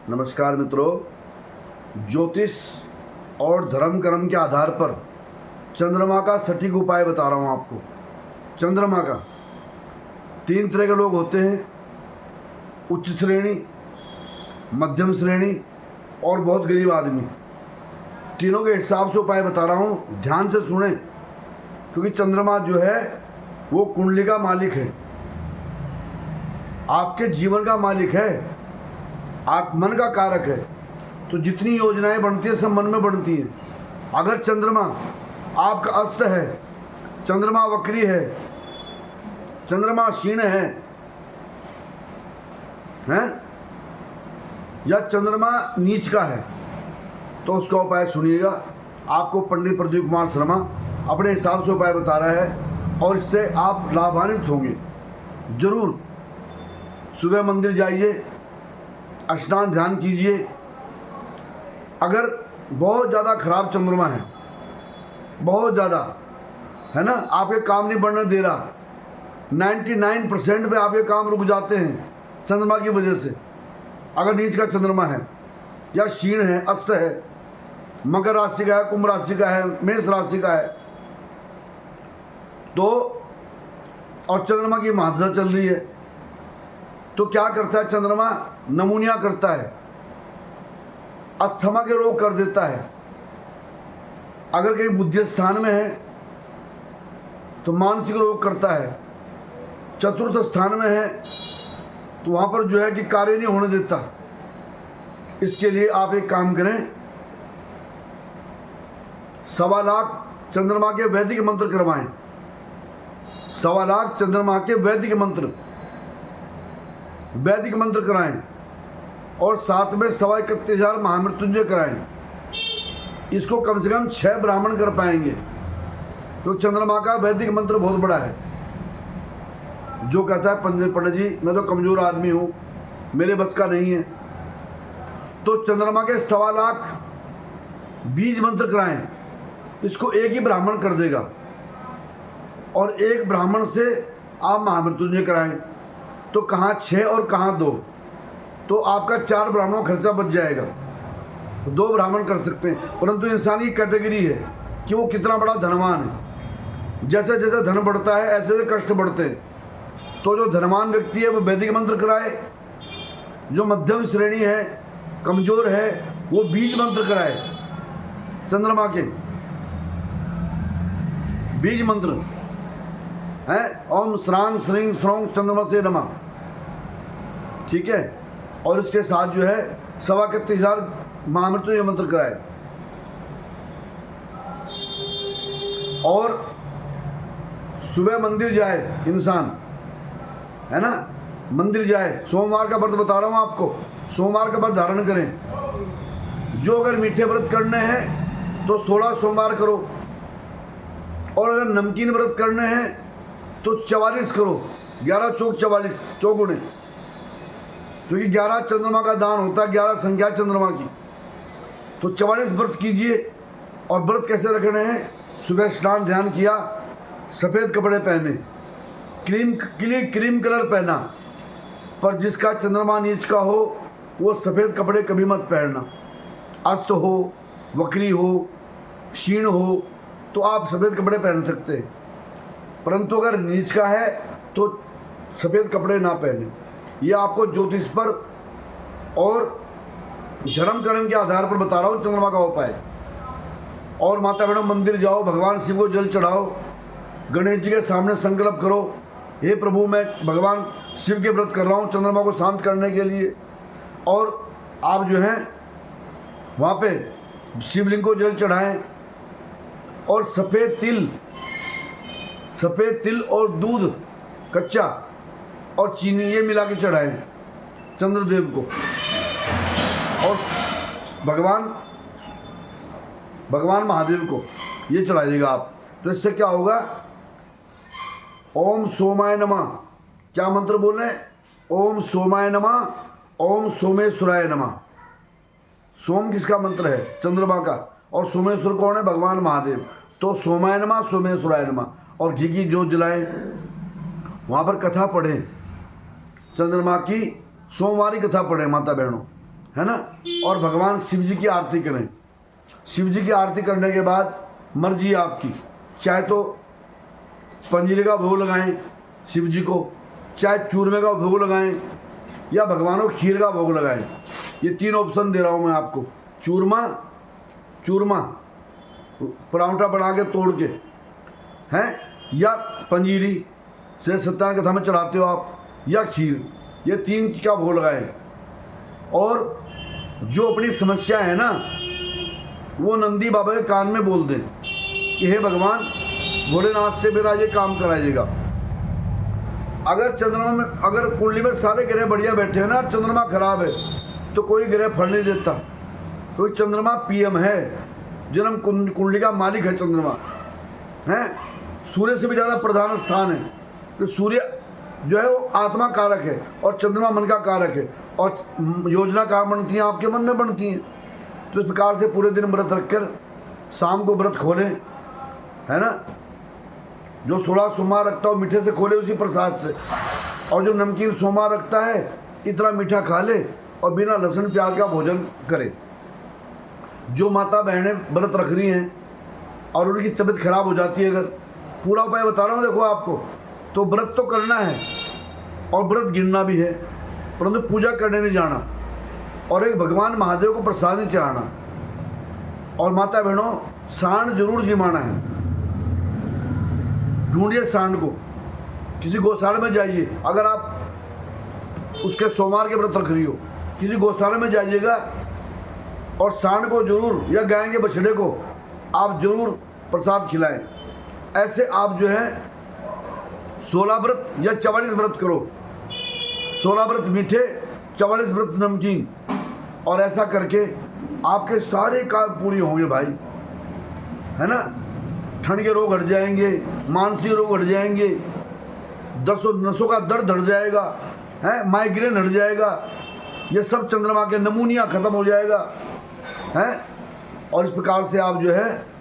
नमस्कार मित्रों, ज्योतिष और धर्म कर्म के आधार पर चंद्रमा का सटीक उपाय बता रहा हूँ आपको। चंद्रमा का 3 तरह के लोग होते हैं, उच्च श्रेणी, मध्यम श्रेणी और बहुत गरीब आदमी। तीनों के हिसाब से उपाय बता रहा हूँ, ध्यान से सुने, क्योंकि चंद्रमा जो है वो कुंडली का मालिक है, आपके जीवन का मालिक है, आप मन का कारक है। तो जितनी योजनाएं बनती है सब मन में बनती हैं। अगर चंद्रमा आपका अस्त है, चंद्रमा वक्री है, चंद्रमा क्षीण है या चंद्रमा नीच का है, तो उसका उपाय सुनिएगा। आपको पंडित प्रदीप कुमार शर्मा अपने हिसाब से उपाय बता रहा है और इससे आप लाभान्वित होंगे। जरूर सुबह मंदिर जाइए, स्नान ध्यान कीजिए। अगर बहुत ज़्यादा खराब चंद्रमा है, बहुत ज़्यादा है ना, आपके काम नहीं बढ़ने दे रहा, 99% पे आपके काम रुक जाते हैं चंद्रमा की वजह से। अगर नीच का चंद्रमा है या क्षीण है, अस्त है, मकर राशि का है, कुंभ राशि का है, मेष राशि का है, तो और चंद्रमा की महादशा चल रही है, तो क्या करता है चंद्रमा? नमूनिया करता है, अस्थमा के रोग कर देता है। अगर कहीं बुद्धि स्थान में है तो मानसिक रोग करता है। चतुर्थ स्थान में है तो वहाँ पर जो है कि कार्य नहीं होने देता। इसके लिए आप एक काम करें, 1.25 लाख चंद्रमा के वैदिक मंत्र करवाएं। 1.25 लाख चंद्रमा के वैदिक मंत्र कराएं और साथ में 31,000 महामृत्युंजय कराएं। इसको कम से कम 6 ब्राह्मण कर पाएंगे, तो चंद्रमा का वैदिक मंत्र बहुत बड़ा है। जो कहता है पंडित जी मैं तो कमज़ोर आदमी हूँ, मेरे बस का नहीं है, तो चंद्रमा के 1.25 लाख बीज मंत्र कराएं। इसको एक ही ब्राह्मण कर देगा और एक ब्राह्मण से आप महामृत्युंजय कराएं, तो कहाँ 6 और कहाँ 2, तो आपका 4 ब्राह्मणों का खर्चा बच जाएगा। 2 ब्राह्मण कर सकते हैं, परंतु इंसान की कैटेगरी है कि वो कितना बड़ा धनवान है। जैसे जैसे धन बढ़ता है ऐसे ऐसे कष्ट बढ़ते हैं। तो जो धनवान व्यक्ति है वो वैदिक मंत्र कराए, जो मध्यम श्रेणी है, कमजोर है, वो बीज मंत्र कराए। चंद्रमा के बीज मंत्र है ओम श्रांग श्रींग श्रोंग चंद्रमा से नमः, ठीक है। और इसके साथ जो है 31,000 महामृत्युंजय मंत्र कराए। और सुबह मंदिर जाए इंसान, है ना, मंदिर जाए। सोमवार का व्रत बता रहा हूँ आपको, सोमवार का व्रत धारण करें। जो अगर मीठे व्रत करने हैं तो 16 सोमवार करो, और अगर नमकीन व्रत करने हैं तो 44 करो। 11 चौक 44 चौगुने, क्योंकि 11 चंद्रमा का दान होता है, 11 संख्या चंद्रमा की। तो 44 व्रत कीजिए। और व्रत कैसे रखने हैं? सुबह स्नान ध्यान किया, सफ़ेद कपड़े पहने, क्रीम कलर पहना। पर जिसका चंद्रमा नीच का हो वो सफ़ेद कपड़े कभी मत पहनना। अस्त हो, वक्री हो, क्षीण हो तो आप सफ़ेद कपड़े पहन सकते हैं, परंतु अगर नीच का है तो सफ़ेद कपड़े ना पहने। ये आपको ज्योतिष पर और धर्म कर्म के आधार पर बता रहा हूँ चंद्रमा का उपाय। और माता बहनों, मंदिर जाओ, भगवान शिव को जल चढ़ाओ, गणेश जी के सामने संकल्प करो, हे प्रभु मैं भगवान शिव के व्रत कर रहा हूँ चंद्रमा को शांत करने के लिए। और आप जो हैं वहाँ पे शिवलिंग को जल चढ़ाएं और सफ़ेद तिल और दूध कच्चा और चीनी ये मिला के चढ़ाएं चंद्रदेव को। और भगवान महादेव को ये चढ़ाइएगा आप। तो इससे क्या होगा? ओम सोमाय नमः। क्या मंत्र बोल रहे हैं? ओम सोमाय नमः, ओम सोमेश्वराय नमः। सोम किसका मंत्र है? चंद्रमा का। और सोमेश्वर कौन है? भगवान महादेव। तो सोमाय नमः, सोमेश्वराय नमः। और घी की जोत जलाएं, वहाँ पर कथा पढ़ें, चंद्रमा की सोमवारी कथा पढ़ें माता बहनों। है ना। और भगवान शिव जी की आरती करें। शिव जी की आरती करने के बाद मर्जी आपकी, चाहे तो पंजीरी का भोग लगाएं शिव जी को, चाहे चूरमे का भोग लगाएं, या भगवान को खीर का भोग लगाएं। ये 3 ऑप्शन दे रहा हूँ मैं आपको। चूरमा परांठा बना के तोड़ के हैं, या पंजीरी से सत्यानारायण कथा में चढ़ाते हो आप, या खीर, ये 3 का भोग लगाएं। और जो अपनी समस्या है ना, वो नंदी बाबा के कान में बोल दें कि हे भगवान, भोलेनाथ से मेरा ये काम कराइएगा। अगर चंद्रमा में, अगर कुंडली में सारे ग्रह बढ़िया बैठे हैं ना, चंद्रमा खराब है तो कोई ग्रह फल नहीं देता। क्योंकि चंद्रमा पीएम है, जन्म कुंडली का मालिक है चंद्रमा है। सूर्य से भी ज़्यादा प्रधान स्थान है, तो सूर्य जो है वो आत्मा कारक है और चंद्रमा मन का कारक है। और योजना कहाँ बनती है? आपके मन में बनती हैं। तो इस प्रकार से पूरे दिन व्रत रखकर शाम को व्रत खोलें, है ना। जो 16 सोमवार रखता हो मीठे से खोले उसी प्रसाद से, और जो नमकीन सोमवार रखता है इतना मीठा खा ले और बिना लहसुन प्याज का भोजन करे। जो माता बहनें व्रत रख रही हैं और उनकी तबीयत खराब हो जाती है, अगर पूरा उपाय बता रहा हूँ देखो आपको, तो व्रत तो करना है और व्रत गिनना भी है, परंतु पूजा करने नहीं जाना, और एक भगवान महादेव को प्रसाद नहीं चढ़ाना। और माता बहनों, सांड जरूर जिमाना है। ढूंढिए सांड को, किसी गौशाला में जाइए। अगर आप उसके सोमवार के व्रत रख रही हो, किसी गौशाला में जाइएगा और सांड को जरूर, या गाय के बछड़े को आप जरूर प्रसाद खिलाएं। ऐसे आप जो है 16 व्रत या 44 व्रत करो, 16 व्रत मीठे, 44 व्रत नमकीन, और ऐसा करके आपके सारे काम पूरे होंगे भाई, है ना। ठंड के रोग हट जाएंगे, मानसिक रोग हट जाएंगे, नसों का दर्द हट जाएगा, है, माइग्रेन हट जाएगा, ये सब चंद्रमा के नमूनिया खत्म हो जाएगा, है। और इस प्रकार से आप जो है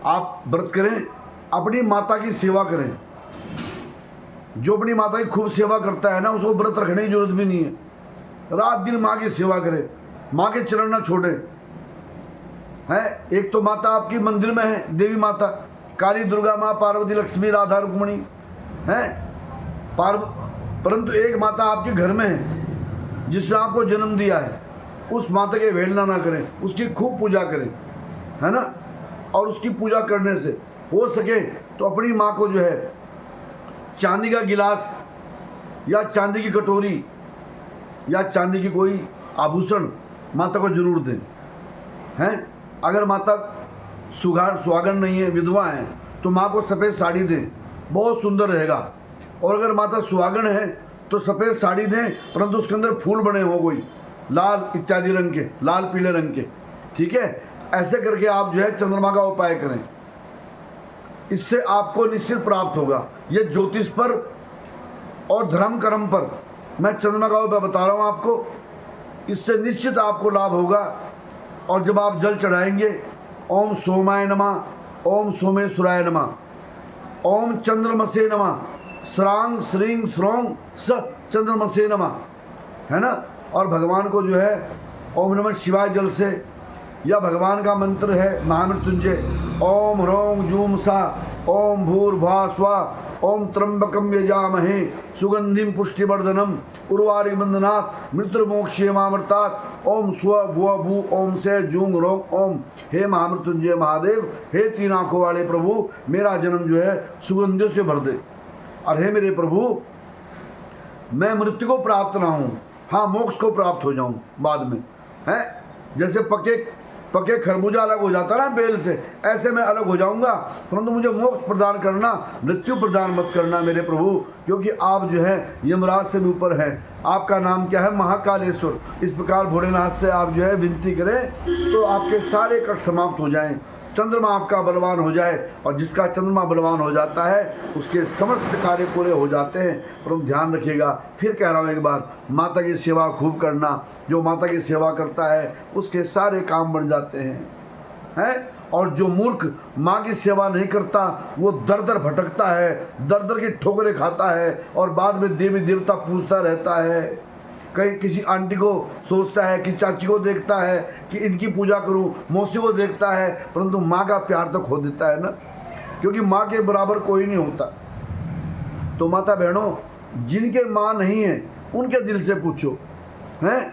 आप व्रत करें, अपनी माता की सेवा करें। जो अपनी माता की खूब सेवा करता है ना, उसको व्रत रखने की जरूरत भी नहीं है। रात दिन माँ की सेवा करे, माँ के चरण ना छोड़े, है। एक तो माता आपकी मंदिर में है, देवी माता काली, दुर्गा माँ, पार्वती, लक्ष्मी, राधा, रुक्मणी, है। परंतु एक माता आपके घर में है जिसने आपको जन्म दिया है। उस माता के अवहेलना ना करें, उसकी खूब पूजा करें, है ना। और उसकी पूजा करने से हो सके तो अपनी माँ को जो है चांदी का गिलास या चांदी की कटोरी या चांदी की कोई आभूषण माता को जरूर दें, हैं। अगर माता सुहागन नहीं है, विधवा है, तो माँ को सफ़ेद साड़ी दें, बहुत सुंदर रहेगा। और अगर माता सुहागन है तो सफ़ेद साड़ी दें, परंतु उसके अंदर फूल बने हो, कोई लाल इत्यादि रंग के, लाल पीले रंग के, ठीक है। ऐसे करके आप जो है चंद्रमा का उपाय करें, इससे आपको निश्चित प्राप्त होगा। ये ज्योतिष पर और धर्म कर्म पर मैं चंद्रमा का उपाय बता रहा हूँ आपको, इससे निश्चित आपको लाभ होगा। और जब आप जल चढ़ाएंगे, ओम सोमाय नमः, ओम सोमेश्वराय नमः, ओम चंद्रमसे नमः, श्रांग श्रींग श्रोंग स चंद्रमसे नमः, है ना। और भगवान को जो है ओम नमः शिवाय जल से, या भगवान का मंत्र है महामृत्युंजय, ओम ह्रौं जूम सा, ओम भूर्भुवः स्वः, ओम त्र्यंबकम यजामहे सुगंधिम पुष्टिवर्धनम उर्वारुकमिव बंधनात् मृत्युर्मोक्षयमामृतात्, ओम स्व भुव भू ओम से जूंग रोंग ओम। हे महामृत्युंजय महादेव, हे 3 आँखों वाले प्रभु, मेरा जन्म जो है सुगंधियों से भर दे। और हे मेरे प्रभु, मैं मृत्यु को प्राप्त ना हूँ, हाँ मोक्ष को प्राप्त हो जाऊँ बाद में, है। जैसे पके खरबूजा अलग हो जाता ना बेल से, ऐसे मैं अलग हो जाऊंगा, परंतु मुझे मोक्ष प्रदान करना, मृत्यु प्रदान मत करना मेरे प्रभु, क्योंकि आप जो है यमराज से भी ऊपर है। आपका नाम क्या है? महाकालेश्वर। इस प्रकार भोलेनाथ से आप जो है विनती करें तो आपके सारे कष्ट समाप्त हो जाएं, चंद्रमा आपका बलवान हो जाए। और जिसका चंद्रमा बलवान हो जाता है उसके समस्त कार्य पूरे हो जाते हैं। परंतु ध्यान रखिएगा, फिर कह रहा हूँ एक बार, माता की सेवा खूब करना। जो माता की सेवा करता है उसके सारे काम बन जाते हैं। और जो मूर्ख माँ की सेवा नहीं करता वो दर दर भटकता है, दर दर की ठोकरें खाता है और बाद में देवी देवता पूछता रहता है कहीं किसी आंटी को सोचता है, कि चाची को देखता है कि इनकी पूजा करूं, मौसी को देखता है, परंतु माँ का प्यार तो खो देता है ना, क्योंकि माँ के बराबर कोई नहीं होता। तो माता बहनों, जिनके माँ नहीं है उनके दिल से पूछो, हैं,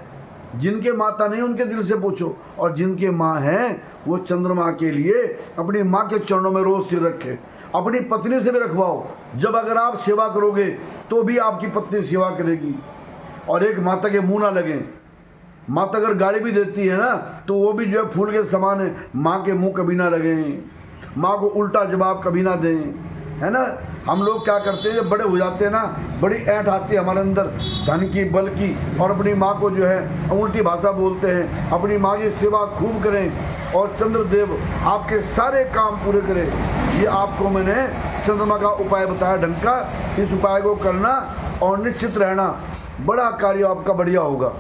जिनके माता नहीं उनके दिल से पूछो, और जिनके माँ हैं वो चंद्रमा के लिए अपनी माँ के चरणों में रोज सिर रखे, अपनी पत्नी से भी रखवाओ। जब अगर आप सेवा करोगे तो भी आपकी पत्नी सेवा करेगी, और एक माता के मुंह ना लगे। माता अगर गाली भी देती है ना तो वो भी जो है फूल के समान है, माँ के मुंह कभी ना लगे, माँ को उल्टा जवाब कभी ना दें, है ना। हम लोग क्या करते हैं, जब बड़े हो जाते हैं ना, बड़ी ऐंठ आती है हमारे अंदर धन की, बल की, और अपनी माँ को जो है उल्टी भाषा बोलते हैं। अपनी माँ की सेवा खूब करें और चंद्रदेव आपके सारे काम पूरे करें। ये आपको मैंने चंद्रमा का उपाय बताया ढंग का, इस उपाय को करना और निश्चित रहना, बड़ा कार्य आपका बढ़िया होगा।